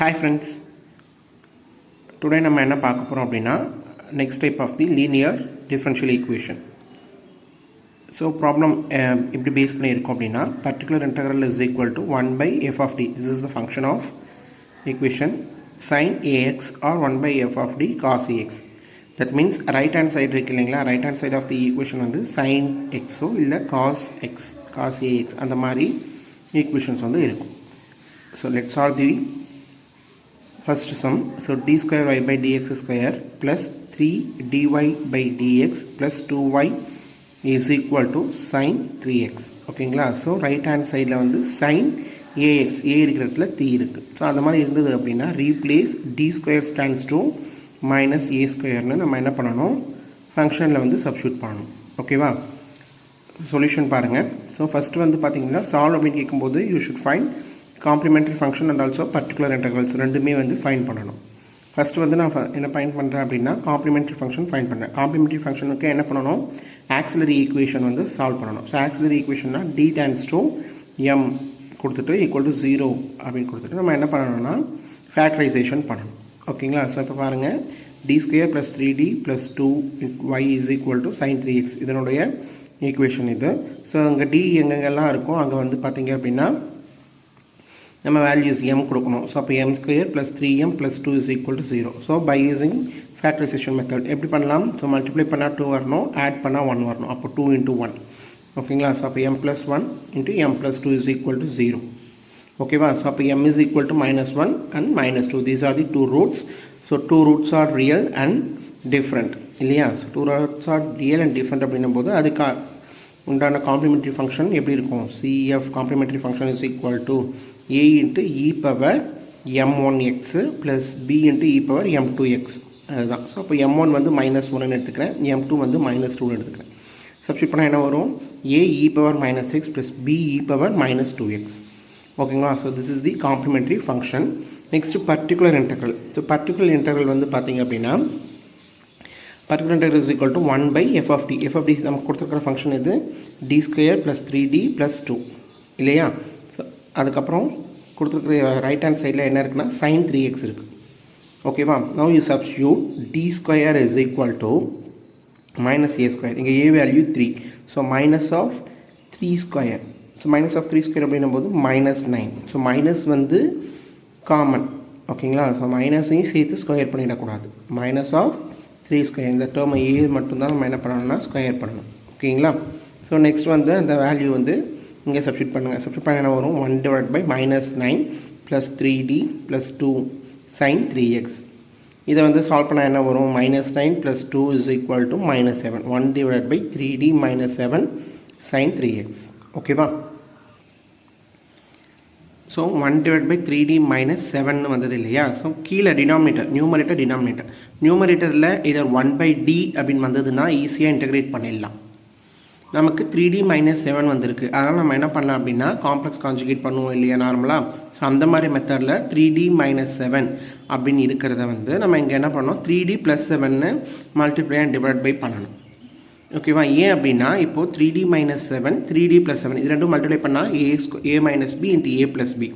Hi friends, today நம்ம என்ன பார்க்க போறோம் அப்படினா next type of the linear differential equation. So problem இப்படி பேஸ் பண்ணி இருக்கும் அப்படினா particular integral is equal to 1 by f of t. This is the function of equation sin ax or 1 by f of t cos ax. That means right hand side இருக்கு இல்லைங்களா, right hand side of the equation வந்து sin x இல்ல cos x cos ax அந்த மாதிரி equations வந்து இருக்கும். So let's solve the first sum. So d square y by dx square plus 3 dy by dx plus 2y is equal to sin 3x. ஓகேங்களா? So right hand சைடில் வந்து sin ax a இருக்கிற இடத்துல t இருக்குது. So அந்த மாதிரி இருந்தது அப்படின்னா replace d square stands to minus a ஸ்கொயர்னு நம்ம என்ன பண்ணணும், ஃபங்க்ஷனில் வந்து சப்ஸ்டியூட் பண்ணணும். ஓகேவா? சொல்யூஷன் பாருங்கள். ஸோ ஃபஸ்ட்டு வந்து பார்த்தீங்கன்னா சால்வ் அப்படின்னு கேட்கும்போது you should find complimentary function and also particular integrals ரெண்டுமே வந்து ஃபைண்ட் பண்ணணும். ஃபஸ்ட்டு வந்து நான் என்ன ஃபைண்ட் பண்ணுறேன் அப்படின்னா காம்ப்ளிமெண்ட்ரி ஃபங்க்ஷன் ஃபைண்ட் பண்ணுறேன். காம்ப்ளிமெண்ட்ரி ஃபங்க்ஷனுக்கு என்ன பண்ணணும், ஆக்சிலரி ஈக்குவேஷன் வந்து சால்வ் பண்ணணும். ஸோ ஆக்சிலரி ஈக்குவேஷன்னா d டைம்ஸ் டு m கொடுத்துட்டு ஈக்குவல் டு 0 அப்படின்னு கொடுத்துட்டு நம்ம என்ன பண்ணணும்னா ஃபேக்டரைசேஷன் பண்ணணும். ஓகேங்களா? ஸோ இப்போ பாருங்கள், d square plus 3d plus 2y is equal to sin 3x இதனுடைய ஈக்குவேஷன் இது. ஸோ அங்கே d எங்கெங்கெல்லாம் இருக்கும் அங்கே வந்து பார்த்தீங்க அப்படின்னா நம்ம வேல்யூஸ் m கொடுக்கணும். ஸோ அப்போ m square plus 3m plus 2 is equal to 0. So by using factorization method எப்படி பண்ணலாம், ஸோ மல்டிப்ளை பண்ணால் 2 வரணும், ஆட் பண்ணால் 1 வரணும், அப்போ 2 into 1. ஓகேங்களா? ஸோ அப்போ m plus 1 into m plus 2 is equal to 0. ஓகேவா? ஸோ அப்போ m is equal to -1 and -2. These are the two roots. So two roots are real and different இல்லையா? So two roots are real and different அப்படின்னும் போது அதுக்கு உண்டான complementary function எப்படி இருக்கும், cf complementary function is equal to a into e power m1x plus b into e power m2x. அதுதான். So அப்போ m1 வந்து -1 எடுத்துக்கிறேன், m2 வந்து -2 எடுத்துக்கிறேன். சப்ஸ்டியூட் பண்ணால் என்ன வரும், a e power -x plus b e power -2x. ஓகேங்களா? So this is the complimentary function. Next particular integral. So particular integral வந்து பார்த்தீங்க அப்படின்னா particular integral is equal to 1 by f of t. f of t நமக்கு கொடுத்துருக்கிற function இது d square plus 3d plus 2 இல்லையா? அதுக்கப்புறம் கொடுத்துருக்குற ரைட் ஹேண்ட் சைடில் என்ன இருக்குன்னா sin 3x இருக்குது. ஓகேவா? Now you substitute d square is equal to minus a square. இங்கே a value 3. So minus of 3 square. So minus of 3 square அப்படின்னும் போது -9. ஸோ மைனஸ் வந்து காமன். ஓகேங்களா? ஸோ மைனஸையும் சேர்த்து ஸ்கொயர் பண்ணிடக்கூடாது. Minus of 3 square. இந்த டேர்ம் a மட்டும்தான் நம்ம என்ன பண்ணணும்னா ஸ்கொயர் பண்ணணும். ஓகேங்களா? ஸோ நெக்ஸ்ட் வந்து அந்த வேல்யூ வந்து இங்கே சப்ஸ்டியூட் பண்ணுங்கள். சப்ஸ்டியூட் பண்ண என்ன வரும், 1 divided by -9 plus 3d plus 2 sin 3x. இதை வந்து சால்வ் பண்ண என்ன வரும், -9 plus 2 is equal to -7. 1 divided by 3d minus 7 sin 3x. ஓகேவா? So 1 divided by 3d minus 7 வந்தது இல்லையா? ஸோ கீழே டினாமினேட்டர் நியூமரேட்டர் டினாமினேட்டர் நியூமரேட்டரில் இதை 1 by d அப்படின்னு வந்ததுன்னா ஈஸியாக இன்டெகிரேட் பண்ணிடலாம். நமக்கு 3d minus 7 வந்திருக்கு. அதனால் நம்ம என்ன பண்ணலாம் அப்படின்னா காம்ப்ளெக்ஸ் கான்ஜுகேட் பண்ணுவோம் இல்லையா நார்மலாக. ஸோ அந்த மாதிரி மெத்தடில் 3d minus 7 அப்படின்னு இருக்கிறத வந்து நம்ம இங்கே என்ன பண்ணோம், 3d plus 7 multiply and divide by பண்ணணும். ஓகேவா? ஏன் அப்படின்னா இப்போது 3d minus 7 3d plus 7 இது ரெண்டும் மல்டிப்ளை பண்ணால் a minus b into a plus b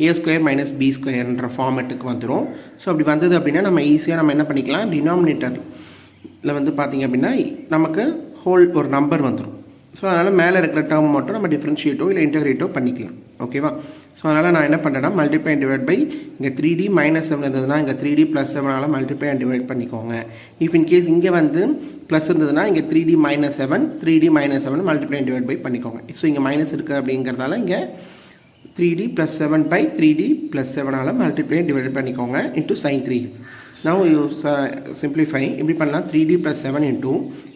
a square minus b ஸ்கொயர்ன்ற ஃபார்மேட்டுக்கு வந்துடும். ஸோ அப்படி வந்தது அப்படின்னா நம்ம ஈஸியாக நம்ம என்ன பண்ணிக்கலாம், டினாமினேட்டரில் வந்து பார்த்திங்க அப்படின்னா நமக்கு ஹோல் ஒரு நம்பர் வந்துடும். ஸோ அதனால் மேலே இருக்கிற டேர்ம் மட்டும் நம்ம டிஃப்ரென்ஷியேட்டோ இல்லை இன்டெகிரேட்டோ பண்ணிக்கலாம். ஓகேவா? ஸோ அதனால் நான் என்ன பண்ணுறேன்னா மல்டிப்ளை அண்ட் டிவைட் பை இங்கே 3d minus 7 இருந்ததுன்னா இங்கே 3d plus 7 multiply and divide பண்ணிக்கோங்க. இஃப் இன்கேஸ் இங்கே வந்து ப்ளஸ் இருந்ததுன்னா இங்கே 3d minus 7 3d minus 7 multiply and divide by பண்ணிக்கோங்க. ஸோ இங்கே மைனஸ் இருக்குது அப்படிங்கிறதால இங்கே 3d plus 7 by 3d plus 7 multiply and divide பண்ணிக்கோங்க into sin 3x. Now you simplify எப்படி பண்ணலாம், 3d plus 7 into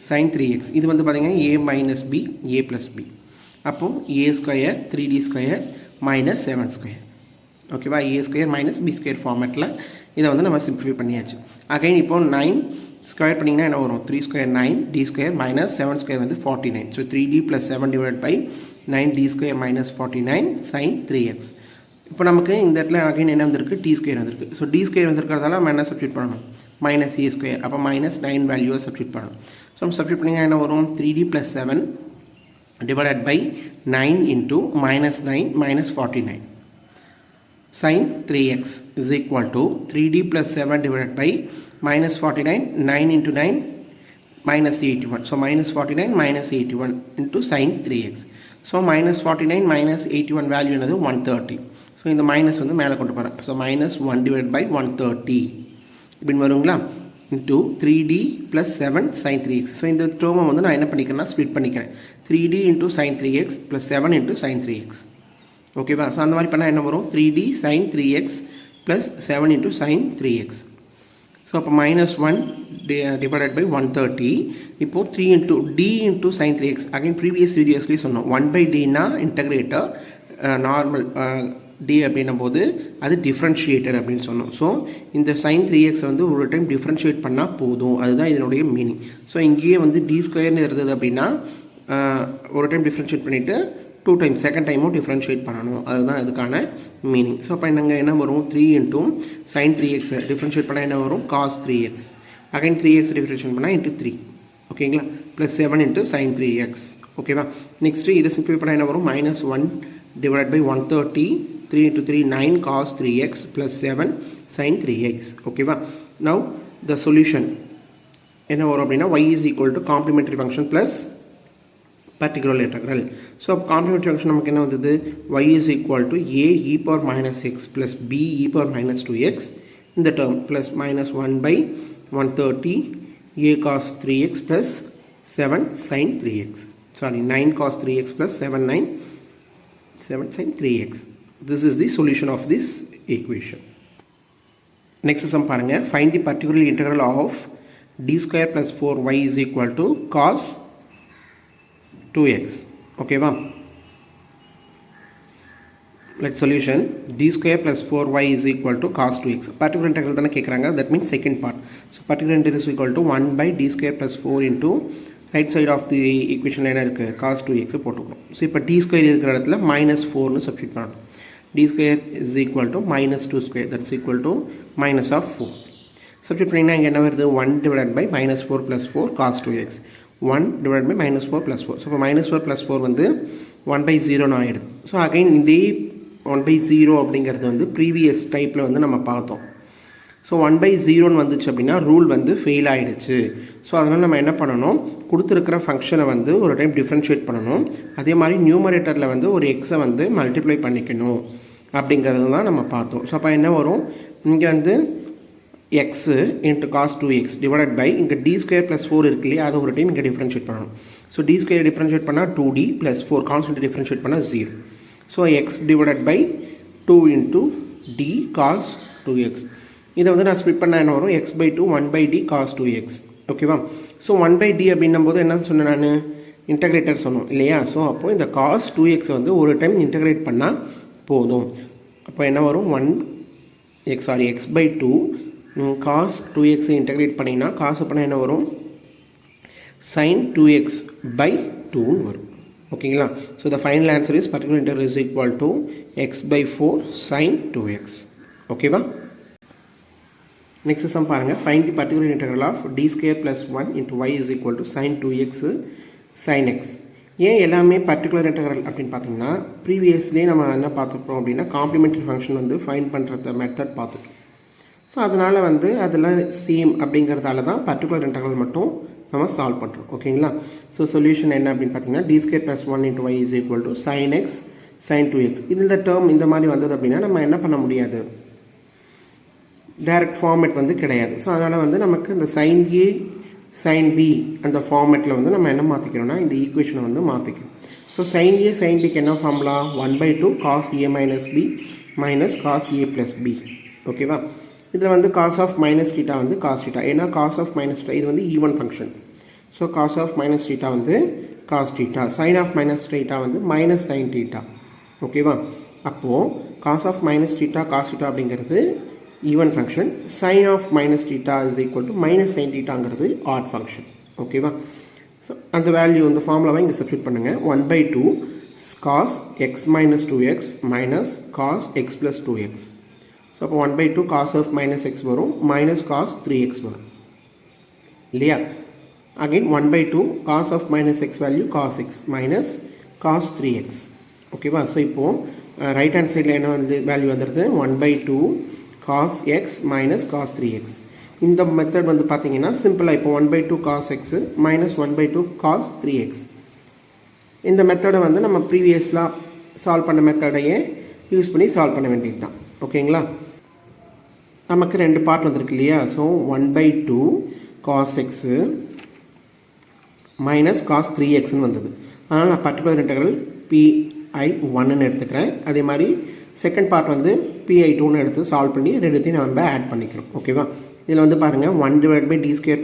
sin 3x. இது வந்து பார்த்தீங்கன்னா a minus b a plus b. அப்போது a square 3d square minus 7 square. ஓகேவா? a square minus b square ஃபார்மேட்டில் இதை வந்து நம்ம சிம்பிளிஃபை பண்ணியாச்சு. அகைன் இப்போது 9 ஸ்கொயர் பண்ணிங்கன்னா என்ன வரும், 3 square 9 d square minus 7 square வந்து 49. So 3d plus 7 divided by 9d square minus 49 sin 3x. இப்போ நமக்கு இந்த இடத்துல அகைன் என்ன வந்திருக்கு, டி ஸ்கொயர் வந்திருக்கு. ஸோ டி ஸ்கொயர் வந்திருக்கிறதால நம்ம என்ன சப்ஸ்டியூட் பண்ணணும், மைனஸ் ஏ ஸ்கொயர். அப்போ -9 வேல்யூவை சப்ஸ்டியூட் பண்ணணும். ஸோ நம்ம சப்ஸ்டியூட் பண்ணிங்கன்னா என்ன வரும், 3d plus 7 divided by 9 into -9 minus 49. sin 3x is equal to 3d plus 7 divided by minus 49, 9 into 9 minus 81. So minus 49 minus 81 into sin 3x. So minus 49 minus 81 value another 130. So in the minus வந்து மேலே கொண்டு போகிறேன். So minus 1 divided by 130 இப்படின்னு வருங்களா into 3d plus 7 sin 3x. So இந்த டேர்மை வந்து நான் என்ன பண்ணிக்கிறேன்னா ஸ்ப்ளிட் பண்ணிக்கிறேன். 3d into sin 3x plus 7 into sin 3x. ஓகேவா? ஸோ அந்த மாதிரி பண்ணால் என்ன வரும் 3d sin 3x plus 7 into sin 3x. So அப்போ minus 1 divided by 130. இப்போது 3 into d into sin 3x. Again previous வீடியோஸ்லேயே சொன்னோம் 1 by dனா இன்டகிரேட்டர், நார்மல் d அப்படின்னும் போது அது டிஃப்ரென்ஷியேட்டர் அப்படின்னு சொன்னோம். ஸோ இந்த sin 3x வந்து ஒரு டைம் டிஃப்ரென்ஷியேட் பண்ணால் போதும், அதுதான் இதனுடைய மீனிங். ஸோ இங்கேயே வந்து d ஸ்கொயர்னு இருந்தது அப்படின்னா ஒரு டைம் டிஃப்ரென்ஷியேட் பண்ணிவிட்டு 2 டைம் செகண்ட் டைமும் டிஃப்ரென்ஷியேட் பண்ணணும், அதுதான் இதுக்கான மீனிங். ஸோ அப்போ நாங்கள் என்ன வரும் 3 into sin 3x டிஃப்ரென்ஷியேட் பண்ணால் என்ன வரும் cos 3x. Again 3x differentiate பண்ணால் into 3. ஓகேங்களா? Plus 7 into sin 3x. ஓகேவா? நெக்ஸ்ட்டு இதை சிம்பிளை பண்ணால் என்ன வரும் minus 1 divided by 130. 3 into 3 9 cos 3x plus 7 sin 3x. ஓகேவா? now the solution என்ன வரும் அப்படின்னா y is equal to complementary function plus particular integral. So complementary function நமக்கு என்ன வந்தது y is equal to a e power minus x plus b e power minus 2x இந்த term plus minus 1 by 130 a cos 3x plus 7 sin 3x. Sorry, 9 cos 3x plus 7 sin 3x. This is the solution of this equation. Next sum பாருங்க, find the particular integral of d square plus 4y is equal to cos 2x. Okay va? Let solution d square plus 4y is equal to cos 2x. Particular integral தான கேக்குறாங்க, that means second part. So particular integral is equal to 1 by d square plus 4 into right side of the equation என்ன இருக்கு cos 2x போட்டுக்கிறோம். So இப்போ d square இருக்கிற இடத்துல minus 4 னு substitute பண்ணணும். d square is equal to minus 2 square, that is equal to minus of 4. Substitute பண்ணினா இங்க என்ன வருது 1 divided by minus 4 plus 4 cos 2x. 1 divided by minus 4 plus 4. So இப்போ minus 4 plus 4 வந்து 1 by 0 னு ஆயிடுது. ஸோ அகைன் இதே 1 by 0 அப்படிங்கிறது வந்து ப்ரீவியஸ் டைப்பில் வந்து நம்ம பார்த்தோம். ஸோ 1 by 0 வந்துச்சு அப்படின்னா ரூல் வந்து ஃபெயில் ஆகிடுச்சு. ஸோ அதனால் நம்ம என்ன பண்ணணும், கொடுத்துருக்கிற ஃபங்க்ஷனை வந்து ஒரு டைம் டிஃப்ரென்ஷியேட் பண்ணணும், அதே மாதிரி நியூமரேட்டரில் வந்து ஒரு எக்ஸை வந்து மல்டிப்ளை பண்ணிக்கணும் அப்படிங்கிறது தான் நம்ம பார்த்தோம். ஸோ அப்போ என்ன வரும், இங்கே வந்து x into cos 2x divided by இங்கே டி ஸ்கொயர் ப்ளஸ் 4 இருக்கு இல்லையா, அதை ஒரு டைம் இங்கே டிஃப்ரென்ஷியேட் பண்ணணும். ஸோ டி ஸ்கொயர் டிஃப்ரென்ஷியேட் பண்ணால் 2d ப்ளஸ் 4 கான்ஸ்டன்ட் டிஃப்ரென்ஷியேட் பண்ணால் 0. So x divided by 2 into D cos 2x. இதை வந்து நான் ஸ்ப்ளிட் பண்ணால் என்ன வரும் x by 2 1 by d cos 2x. ஓகேவா? ஸோ 1 by d அப்படின்னும் போது என்ன சொன்னேன் நான், இன்டகிரேட்டர் சொன்னோம் இல்லையா. ஸோ அப்போது இந்த cos 2x வந்து ஒரு டைம் இன்டகிரேட் பண்ணால் போதும். அப்போ என்ன வரும் x by 2 cos 2x integrate பண்ணிங்கன்னா காசு பண்ணால் என்ன வரும் sin 2x by 2 வரும். ஓகேங்களா? So the final answer is particular integral is equal to x by 4 sin 2x. ஓகேவா? நெக்ஸ்ட் சம் பாருங்கள், find the particular integral of D square plus 1 into y is equal to sine 2x sine x. ஏன் எல்லாமே particular integral அப்படின்னு பார்த்தீங்கன்னா ப்ரீவியஸ்லேயே நம்ம என்ன பார்த்துருப்போம் அப்படின்னா காம்ப்ளிமெண்ட்ரி ஃபங்க்ஷன் வந்து ஃபைண்ட் பண்ணுற மெத்தட் பார்த்துட்டோம். ஸோ அதனால் வந்து அதெல்லாம் சேம் அப்படிங்கிறதால தான் பர்டிகுலர் இன்டெக்ரல் மட்டும் நம்ம சால்வ் பண்ணுறோம். ஓகேங்களா? ஸோ சொல்யூஷன் என்ன அப்படின்னு பார்த்தீங்கன்னா D square plus 1 into y is equal to sine x sine 2x. இந்த டேர்ம் இந்த மாதிரி வந்தது அப்படின்னா நம்ம என்ன பண்ண முடியாது, டைரக்ட் ஃபார்மேட் வந்து கிடையாது. ஸோ அதனால் வந்து நமக்கு இந்த சைன் ஏ சைன் பி அந்த ஃபார்மேட்டில் வந்து நம்ம என்ன மாற்றிக்கிறோம்னா இந்த ஈக்குவேஷனை வந்து மாற்றிக்கிறோம். ஸோ சைன் ஏ சைன் பிக்கு என்ன formula 1/2 cos A minus B minus cos A plus B. ஓகேவா? இதில் வந்து காஸ் ஆஃப் மைனஸ் டீட்டா வந்து காஸ் டீட்டா, ஏன்னா காஸ் ஆஃப் மைனஸ் டீட்டா இது வந்து even function. So cos of minus theta வந்து cos theta, sine of minus theta வந்து minus sine theta. ஓகேவா? அப்போது cos of minus theta cos theta அப்படிங்கிறது even function, sine of minus theta is equal to minus sine டீட்டாங்கிறது odd function. ஓகேவா? So அந்த value இந்த ஃபார்முலாவை இங்கே சப்ஸ்டியூட் பண்ணுங்கள். 1/2 cos x minus 2x minus cos x plus 2x. So அப்போ 1/2 cos of minus x வரும் மைனஸ் காஸ் 3x வரும் இல்லையா. Again 1/2 cos of minus x value cos x minus cos 3x. ஓகேவா? ஸோ இப்போது ரைட் ஹேண்ட் சைடில் என்ன வந்து value வந்துடுது 1/2 cos x minus cos 3x. இந்த மெத்தட் வந்து பார்த்தீங்கன்னா சிம்பிளாக இப்போ 1/2 cos x minus 1/2 cos 3x. இந்த மெத்தடை வந்து நம்ம ப்ரீவியஸ்லாம் சால்வ் பண்ண மெத்தடையே யூஸ் பண்ணி சால்வ் பண்ண வேண்டியது தான். ஓகேங்களா? நமக்கு ரெண்டு பார்ட் வந்திருக்கு இல்லையா? So 1/2 cos x minus cos 3xன்னு வந்தது. அதனால் நான் பர்டிகுலர் இன்டெக்ரல் pi1ன்னு எடுத்துக்கிறேன். அதே மாதிரி செகண்ட் பார்ட் வந்து pi2ன்னு எடுத்து சால்வ் பண்ணி ரெண்டுத்தையும் நம்ம ஆட் பண்ணிக்கிறோம். ஓகேவா? இதில் வந்து பாருங்கள் 1/d²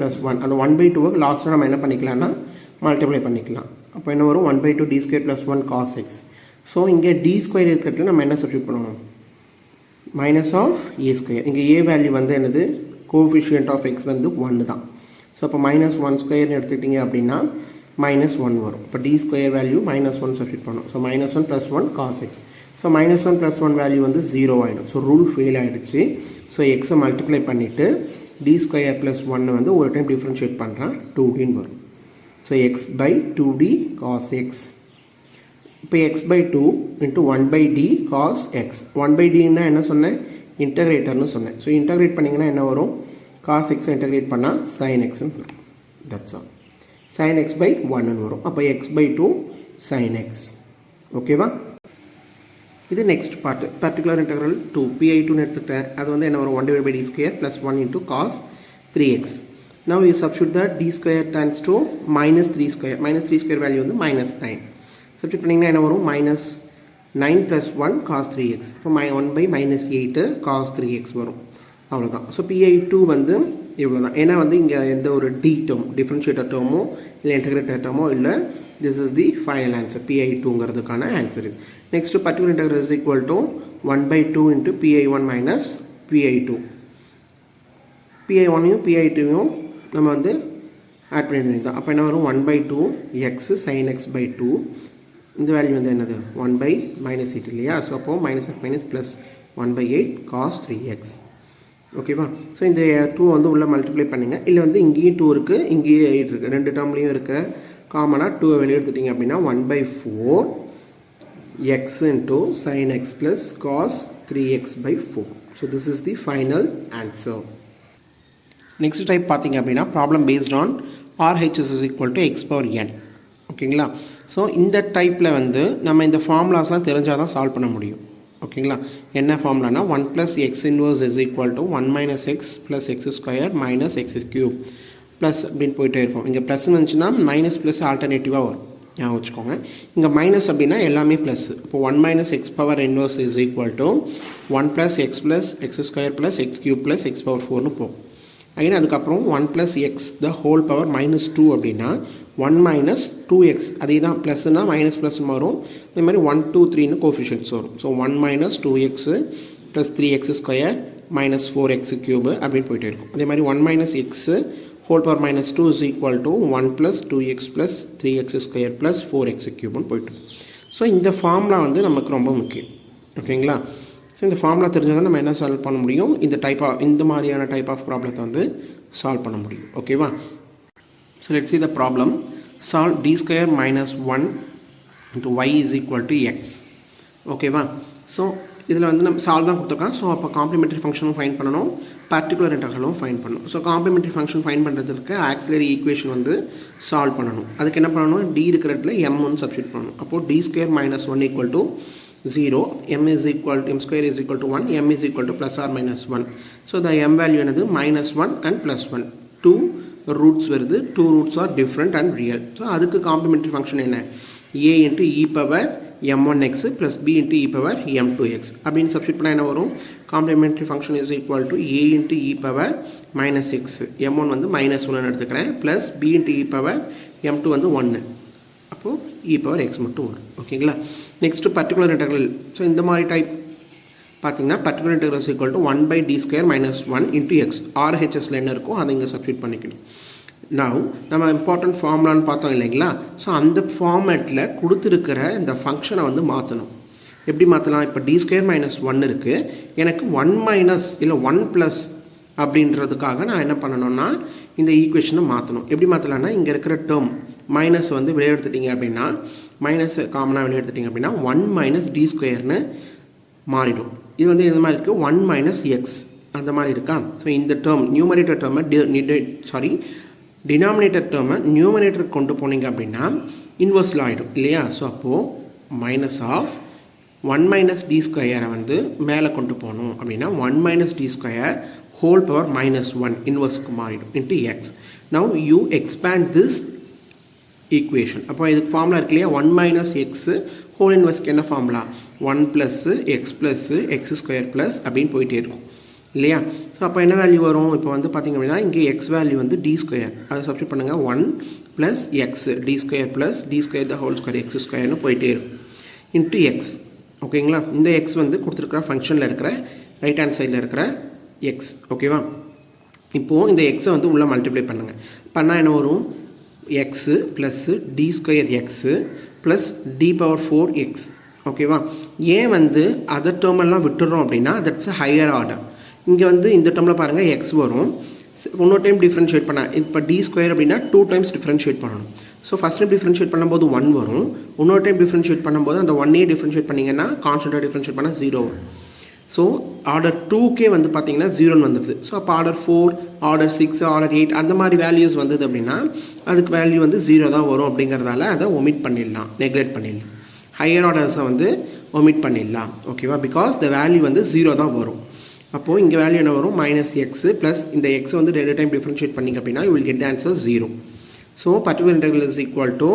+ 1 அந்த 1/2 லாஸ்ட்டாக நம்ம என்ன பண்ணிக்கலாம்னா மல்டிப்ளை பண்ணிக்கலாம். அப்போ என்ன வரும் 1/2d² + 1 cos x. ஸோ இங்கே d² இருக்கிறதுல நம்ம என்ன சப்ஸ்டிட்யூட் பண்ணணும்? Minus of a². இங்கே a வேல்யூ வந்து என்னது? கோஎஃபிஷியன்ட் ஆஃப் x வந்து 1 தான். ஸோ அப்போ -1² எடுத்துக்கிட்டிங்க அப்படின்னா -1 வரும். இப்போ d² வேல்யூ -1 சப்ஸ்டிட்யூட் பண்ணணும். So -1 + 1 cos x. So -1 + 1 value வந்து 0 ஆகிடும். ஸோ ரூல் ஃபெயில் ஆகிடுச்சு. ஸோ எக்ஸை மல்டிப்ளை பண்ணிவிட்டு d² + 1 வந்து ஒரு டைம் டிஃப்ரென்ஷியேட் பண்ணுறேன் 2dன்னு வரும். So x/2d cos x. இப்போ x/2 × 1/d cos x. 1/dன்னா என்ன சொன்னேன்? இன்டகிரேட்டர்னு சொன்னேன். ஸோ இன்டகிரேட் பண்ணிங்கன்னா என்ன வரும்? cos x இன்டகிரேட் பண்ணால் sin xன்னு வரும். That's all. sin x/1ன்னு வரும். அப்போ x/2 sin x. ஓகேவா? இது நெக்ஸ்ட் பார்ட். பர்டிகுலர் இன்டெக்ரல் 2 pi2ன்னு எடுத்துக்கிட்டேன். அது வந்து என்ன வரும்? 1/d² + 1 × cos 3x. Now you substitute that d² turns to -3². -3² value வந்து -9. சப்ஸ்டிட்யூட் பண்ணிங்கன்னா என்ன வரும்? -9 + 1 cos 3x. இப்போ 1/-8 cos 3x வரும். அவ்வளோதான். ஸோ pi2 வந்து இவ்வளோ தான். ஏன்னா வந்து இங்கே எந்த ஒரு டிஃப்ரென்ஷியேட்டர் டேர்மோ இல்லை இன்டகிரேட்டர் டேர்மோ இல்லை. This is the final answer. pi2ங்கிறதுக்கான ஆன்சர் இது. Next particular integral is equal to 1/2 × pi1 minus pi2. pi1ஐயும் pi2ஐயும் நம்ம வந்து ஆட் பண்ணியிருந்தோம். அப்போ என்ன வரும்? 1/2 x sin x/2. இந்த வேல்யூ வந்து என்னது? 1/-8 இல்லையா? ஸோ அப்போது -(-) ப்ளஸ் 1/8 cos 3x. ஓகேவா? ஸோ இந்த 2 வந்து உள்ளே மல்டிப்ளை பண்ணுங்கள். இல்லை வந்து இங்கேயும் 2 இருக்குது, இங்கேயும் 8 இருக்குது. ரெண்டு டேர்ம்லேயும் இருக்க காமனாக 2 வெளியே எடுத்துட்டிங்க அப்படின்னா 1/4 x × sin x plus cos 3x/4. So this is the final answer. Next type பார்த்தீங்க அப்படின்னா problem based on RHS is equal to x power n. ஓகேங்களா? ஸோ இந்த டைப்பில் வந்து நம்ம இந்த ஃபார்முலாஸ்லாம் தெரிஞ்சால் தான் சால்வ் பண்ண முடியும். ஓகேங்களா? என்ன ஃபார்முலானா 1 + x inverse is equal to 1 - x + x² - x³ plus அப்படின்னு போயிட்டே இருக்கும். இங்கே ப்ளஸ்ன்னு வந்துச்சுன்னா மைனஸ் ப்ளஸ் ஆல்டர்னேட்டிவாக வரும். ஞாபகம் வச்சுக்கோங்க. இங்கே மைனஸ் அப்படின்னா எல்லாமே ப்ளஸ். இப்போ 1 - x power inverse is equal to 1 + x + x² + x³ + x/4ன்னு போகும். அகைன் அதுக்கப்புறம் 1 + x the whole power -2 அப்படின்னா 1 - 2x அதே தான். ப்ளஸ்னா மைனஸ் ப்ளஸ்ன்னு வரும். அதே மாதிரி 1, 2, 3ன்னு கோஎஃபிஷியன்ட்ஸ் வரும். ஸோ 1 - 2x + 3x² - 4x³ அப்படின்னு போயிட்டே இருக்கும். அதே மாதிரி 1 - x whole power -2 is equal to 1 + 2x + 3x² + 4x³ போயிட்டு. ஸோ இந்த ஃபார்முலா வந்து நமக்கு ரொம்ப முக்கியம். ஓகேங்களா? ஸோ இந்த ஃபார்முலா தெரிஞ்சால் தான் நம்ம என்ன சால்வ் பண்ண முடியும்? இந்த மாதிரியான டைப் ஆஃப் ப்ராப்ளத்தை வந்து சால்வ் பண்ண முடியும். ஓகேவா? So let's see the problem. Solve d² - 1 × y is equal to x. ஓகேவா? ஸோ இதில் வந்து நம்ம சால்வ் தான் கொடுத்துருக்கோம். ஸோ அப்போ காம்ப்ளிமெண்ட்ரி ஃபங்க்ஷனும் ஃபைன் பண்ணணும், பர்டிகுலர் இன்டெக்ரலும் ஃபைன் பண்ணணும். ஸோ காம்ப்ளிமெண்ட்ரி ஃபங்க்ஷன் ஃபைன் பண்ணுறதுக்கு ஆக்சிலரி ஈக்குவேஷன் வந்து சால்வ் பண்ணணும். அதுக்கு என்ன பண்ணணும்? d இருக்கிற இடத்துல m ஒன்று சப்ஸ்டியூட் பண்ணணும். அப்போது d² - 1 = 0, m² is equal to 1, m is equal to ±1. So the m value என்னது? -1 and +1. 2 ரூட்ஸ் வருது. 2 roots are different and real. So அதுக்கு காம்ப்ளிமெண்ட்ரி ஃபங்க்ஷன் என்ன? a × e m1x + b × e m2x அப்படின்னு substitute பண்ணால் என்ன வரும்? Complimentary function is equal to a × e -x m1 வந்து -1 எடுத்துக்கிறேன் ப்ளஸ் b × e m2 வந்து 1. அப்போது ex மட்டும் வரும். ஓகேங்களா? Next particular integral. ஸோ இந்த மாதிரி டைப் பார்த்தீங்கன்னா particular integral is equal to 1/d² - 1 × x. RHSல என்ன இருக்கோ அதை இங்கே சப்ஸ்டியூட் பண்ணிக்கணும். நவ் நம்ம இம்பார்ட்டன்ட் ஃபார்முலான்னு பார்த்தோம் இல்லைங்களா? ஸோ அந்த ஃபார்மேட்டில் கொடுத்துருக்கிற இந்த ஃபங்க்ஷனை வந்து மாற்றணும். எப்படி மாற்றலாம்? இப்போ d² - 1 இருக்குது. எனக்கு 1 - இல்லை 1+ அப்படின்றதுக்காக நான் என்ன பண்ணணும்னா இந்த ஈக்குவேஷனை மாற்றணும். எப்படி மாற்றலாம்னா இங்கே இருக்கிற டேர்ம் மைனஸ் வந்து வெளியே எடுத்துட்டிங்க அப்படின்னா மைனஸ் காமனாக வெளியே எடுத்துட்டிங்க அப்படின்னா 1 மைனஸ் டி ஸ்கொயர்னு மாறிடும். இது வந்து எது மாதிரி இருக்குது 1 மைனஸ் எக்ஸ் அந்த மாதிரி இருக்கா. ஸோ இந்த டேர்ம் நியூமரேட்டர் டேர்மை டினாமினேட்டர் டேர்மை நியூமரேட்டருக்கு கொண்டு போனீங்க அப்படின்னா இன்வர்ஸில் ஆகிடும் இல்லையா. ஸோ அப்போது மைனஸ் ஆஃப் 1 மைனஸ் டி ஸ்கொயரை வந்து மேலே கொண்டு போகணும் அப்படின்னா 1 minus D square whole power minus 1 இன்வர்ஸ்க்கு மாறிடும் into x. Now you expand this equation. அப்போ இதுக்கு ஃபார்முலா இருக்கு இல்லையா 1 மைனஸ் எக்ஸு ஹோல் இன்வர்ஸ்க்கு என்ன formula 1 plus X plus X square plus அப்படின்னு போயிட்டே இருக்கும் இல்லையா. ஸோ அப்போ என்ன வேல்யூ வரும் இப்போ வந்து பார்த்திங்க அப்படின்னா இங்கே எக்ஸ் வேல்யூ வந்து டி ஸ்கொயர் அதை சப்ஸ்டிட் பண்ணுங்கள் 1 plus x D square plus D square the whole square x ஸ்கொயர்னு போயிட்டே இருக்கும் இன்ட்டு எக்ஸ். ஓகேங்களா. இந்த எக்ஸ் வந்து கொடுத்துருக்குற ஃபங்க்ஷனில் இருக்கிற ரைட் ஹேண்ட் சைடில் இருக்கிற எக்ஸ். ஓகேவா. இப்போது இந்த எக்ஸை வந்து உள்ளே மல்டிப்ளை பண்ணுங்கள். பண்ணால் என்ன வரும் x plus D square x plus D power 4 x. ஓகேவா. ஏன் வந்து அதர் டேர்மெல்லாம் விட்டுறோம் அப்படின்னா தட்ஸ் அ ஹையர் ஆர்டர். இங்கே வந்து இந்த டேர்மில் பாருங்கள் எக்ஸ் வரும். இன்னொரு டைம் டிஃப்ரென்ஷியேட் பண்ண இப்போ டி ஸ்கொயர் அப்படின்னா 2 டைம்ஸ் டிஃப்ரென்ஷியேட் பண்ணணும். ஸோ ஃபஸ்ட் டைம் டிஃப்ரென்ஷியேட் பண்ணும்போது 1 வரும். இன்னொரு டைம் டிஃப்ரென்ஷியேட் பண்ணும்போது அந்த 1 டிஃப்ரென்ஷியேட் பண்ணிங்கன்னா கான்ஸ்டண்ட்டாக டிஃப்ரென்ஷியேட் பண்ணால் 0 வரும். ஸோ ஆர்டர் 2கே வந்து பார்த்தீங்கன்னா 0 வந்துடுது. ஸோ அப்போ ஆர்டர் 4 ஆர்டர் 6 ஆர்டர் 8 அந்த மாதிரி வேல்யூஸ் வந்தது அப்படின்னா அதுக்கு வேல்யூ வந்து 0 தான் வரும். அப்படிங்கிறதால அதை ஒமிட் பண்ணிடலாம், நெக்லெக்ட் பண்ணிடலாம். ஹையர் ஆர்டர்ஸை வந்து ஒமிட் பண்ணிடலாம். ஓகேவா. பிகாஸ் த வேல்யூ வந்து 0 தான் வரும். அப்போது இங்கே வேல்யூ என்ன வரும் மைனஸ் எக்ஸு ப்ளஸ் இந்த எக்ஸை வந்து 2 டைம் டிஃப்ரென்ஷியேட் பண்ணிங்க அப்படின்னா you will get the answer 0. So particular integral is equal to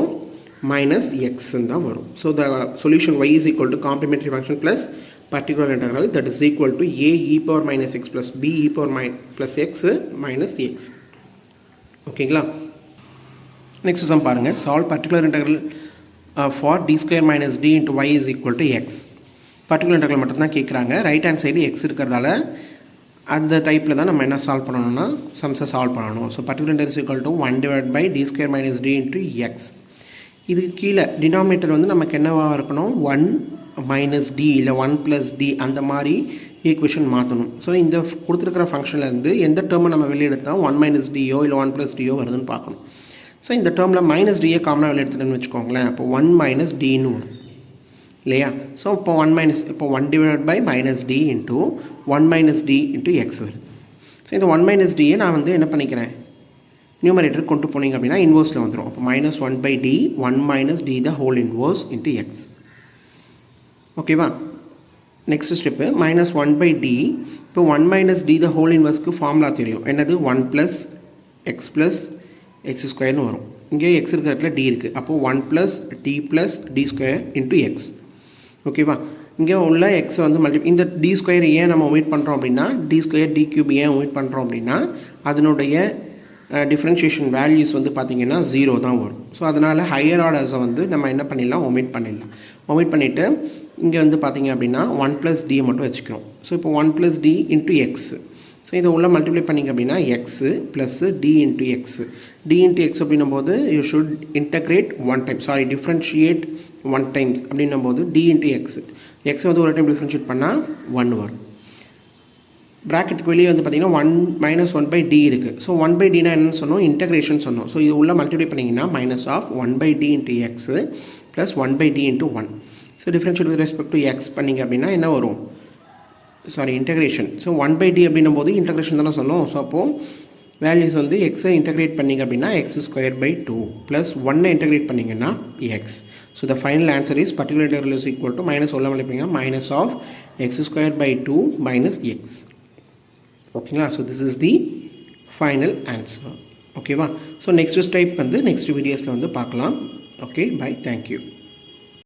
minus எக்ஸ்ன்னு தான் வரும். So the solution y is equal to complementary function plus particular integral that is equal to a e power minus x plus b e power plus x minus x. ஓகேங்களா. Next sum பாருங்கள். Solve particular integral for D square minus D into y is equal to x. Particular integral மட்டும்தான் கேட்குறாங்க. Right hand side X இருக்கிறதால அந்த டைப்பில் தான் நம்ம என்ன சால்வ் பண்ணணும்னா சம்ஸை சால்வ் பண்ணணும். So particular integral equal to 1 divide by D square minus D into x. இதுக்கு கீழே டினாமினேட்டர் வந்து நமக்கு என்னவாக இருக்கணும் 1 மைனஸ் டி இல்லை 1 ப்ளஸ் டி அந்த மாதிரி ஈக்குவேஷன் மாற்றணும். ஸோ இந்த கொடுத்துருக்கிற ஃபங்க்ஷன்லேருந்து எந்த டேர்மை நம்ம வெளியே எடுத்தால் 1 மைனஸ் டியோ இல்லை 1 ப்ளஸ் டியோ வருதுன்னு பார்க்கணும். ஸோ இந்த டேர்மில் மைனஸ் டியை காமனாக வெளியே எடுத்துட்டேன்னு வச்சுக்கோங்களேன். அப்போ 1 மைனஸ் டின்னு வரும் இல்லையா. ஸோ இப்போ 1 divide by minus D into 1 minus D into x வருது. ஸோ இந்த 1 மைனஸ் டியை நான் வந்து என்ன பண்ணிக்கிறேன் நியூமரேட்டர் கொண்டு போனீங்க அப்படின்னா இன்வர்ஸில் வந்துடும். அப்போ minus 1 by D 1 minus D the whole inverse into x. ஓகேவா. Next step minus 1 by D. இப்போ 1 மைனஸ் டி த ஹோல் இன்வர்ஸ்க்கு ஃபார்முலா தெரியும். என்னது 1 ப்ளஸ் எக்ஸ் ஸ்கொயர்னு வரும். இங்கே எக்ஸ் இருக்கிற இடத்துல டி இருக்குது. அப்போது 1 plus D square into x. ஓகேவா. இங்கே உள்ள எக்ஸை வந்து இந்த டி ஸ்கொயர் ஏன் நம்ம ஒமிட் பண்ணுறோம் அப்படின்னா டி ஸ்கொயர் டி கியூப் ஏன் ஒமிட் பண்ணுறோம் அப்படின்னா அதனுடைய டிஃப்ரென்ஷியேஷன் வேல்யூஸ் வந்து பார்த்திங்கன்னா 0 தான் வரும். ஸோ அதனால் ஹையர் ஆர்டர்ஸை வந்து நம்ம என்ன பண்ணிடலாம் ஒமிட் பண்ணிவிட்டு இங்கே வந்து பார்த்திங்க அப்படின்னா 1 ப்ளஸ் டி மட்டும் வச்சுக்கிறோம். ஸோ இப்போ 1 plus D into x. So இதை உள்ள மல்டிப்ளை பண்ணிங்க அப்படின்னா x plus D into x. D into x அப்படின்னும் போது you should integrate 1 time differentiate 1 times அப்படின்னும் போது டி இன்ட்டு எக்ஸ் வந்து ஒரு டைம் டிஃப்ரென்ஷியேட் பண்ணால் 1 வரும். ப்ராக்கெட்டுக்கு வெளியே வந்து பார்த்திங்கன்னா 1 மைனஸ் 1 பை டி இருக்குது. ஸோ 1 பை டினா என்னன்னு சொன்னோம் இன்டகிரேஷன் சொன்னோம். ஸோ இது உள்ள மல்டிப்ளை பண்ணிங்கன்னா minus of 1 by D into x plus 1 by D into 1. So differentiate with respect to x பண்ணிங்க அப்படின்னா என்ன வரும் இன்டகிரேஷன். ஸோ 1 பை டி அப்படின்னும் போது இன்டகிரேஷன் தானே சொன்னோம். ஸோ அப்போது வேல்யூஸ் வந்து எக்ஸை இன்டகிரேட் பண்ணிங்க அப்படின்னா x square by 2 plus 1 integrate பண்ணிங்கன்னா x. So the final answer is particular integral is equal to minus உள்ள மல்டிப்ளிங்க minus of x square by 2 minus x. ஓகேங்களா. So this is the final answer. ஓகேவா. So next step வந்து next வீடியோஸில் வந்து பார்க்கலாம். Okay bye. Thank you.